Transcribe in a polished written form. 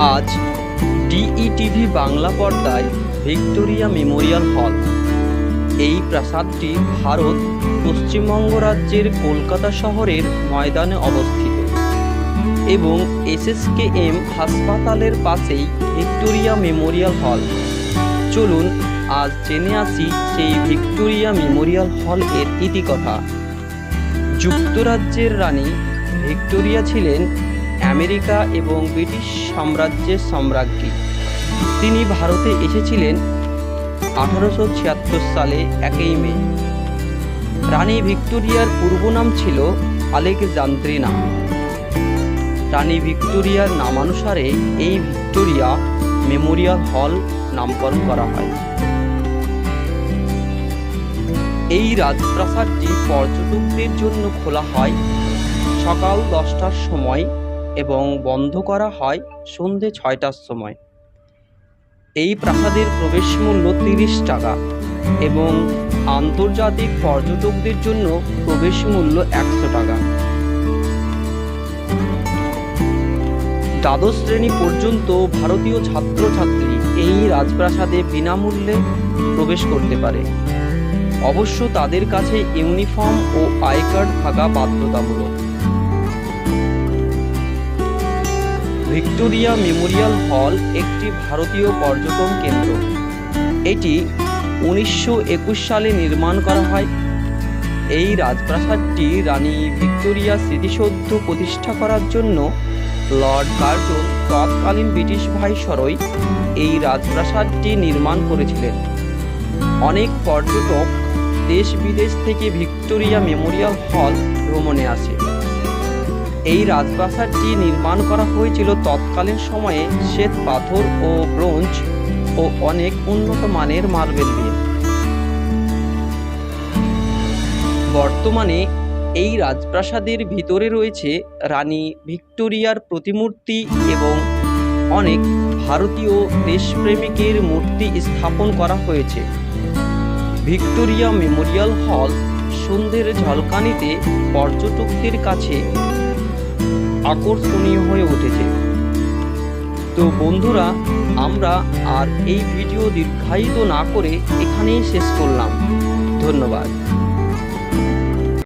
আজ ডিইটিভি বাংলা পর্দায় Victoria Memorial হল। এই প্রাসাদটি ভারত পশ্চিমবঙ্গ রাজ্যের কলকাতা শহরের ময়দানে অবস্থিত এবং এসএসকেএম হাসপাতালের পাশেই ভিক্টোরিয়া মেমোরিয়াল হল। চলুন আজ জেনে আসি সেই ভিক্টোরিয়া মেমোরিয়াল হল এর ইতিকথা। যুক্তরাজ্যের রানী ভিক্টোরিয়া ছিলেন আমেরিকা এবং ব্রিটিশ সাম্রাজ্যের সম্রাজ্ঞী। তিনি ভারতে এসেছিলেন 1876 সালে 1 মে। রানী ভিক্টোরিয়ার পূর্ব নাম ছিল আলেকজান্দ্রিনা। রানী ভিক্টোরিয়ার নামানুসারে এই ভিক্টোরিয়া মেমোরিয়াল হল নামকরণ করা হয়। এই রাজপ্রাসাদটি পর্যটকদের জন্য খোলা হয় সকাল 10টার সময় এবং বন্ধ করা হয় সন্ধে 6টার সময়। এই প্রাসাদের প্রবেশ মূল্য 30 টাকা এবং আন্তর্জাতিক পর্যটকদের জন্য প্রবেশ মূল্য 100 টাকা। দ্বাদশ শ্রেণী পর্যন্ত ভারতীয় ছাত্রছাত্রী এই রাজপ্রাসাদে বিনামূল্যে প্রবেশ করতে পারে। অবশ্য তাদের কাছে ইউনিফর্ম ও আই কার্ড থাকা বাধ্যতামূলক। ভিক্টোরিয়া মেমোরিয়াল হল একটি ভারতীয় পর্যটন কেন্দ্র। এটি 1921 সালে নির্মাণ করা হয়। এই রাজপ্রাসাদটি রানী ভিক্টোরিয়া স্মৃতিসৌধ প্রতিষ্ঠা করার জন্য লর্ড কার্জন তৎকালীন ব্রিটিশ ভাইসরয় এই রাজপ্রাসাদটি নির্মাণ করেছিলেন। অনেক পর্যটক দেশ বিদেশ থেকে ভিক্টোরিয়া মেমোরিয়াল হল ভ্রমণে আসে। এই রাজপ্রাসাদটি নির্মাণ করা হয়েছিল তৎকালীন সময়ে শ্বেত পাথর ও ব্রোঞ্জ ও অনেক উন্নত মানের মার্বেল দিয়ে। বর্তমানে এই রাজপ্রাসাদের ভিতরে রয়েছে রানী ভিক্টোরিয়ার প্রতিমূর্তি এবং অনেক ভারতীয় দেশপ্রেমিকের মূর্তি স্থাপন করা হয়েছে। ভিক্টোরিয়া মেমোরিয়াল হল সন্ধ্যের ঝলকানিতে পর্যটকদের কাছে আকর্ষণীয় হয়ে উঠেছে। তো বন্ধুরা, আমরা আর এই ভিডিও দীর্ঘায়িত না করে এখানেই শেষ করলাম। ধন্যবাদ।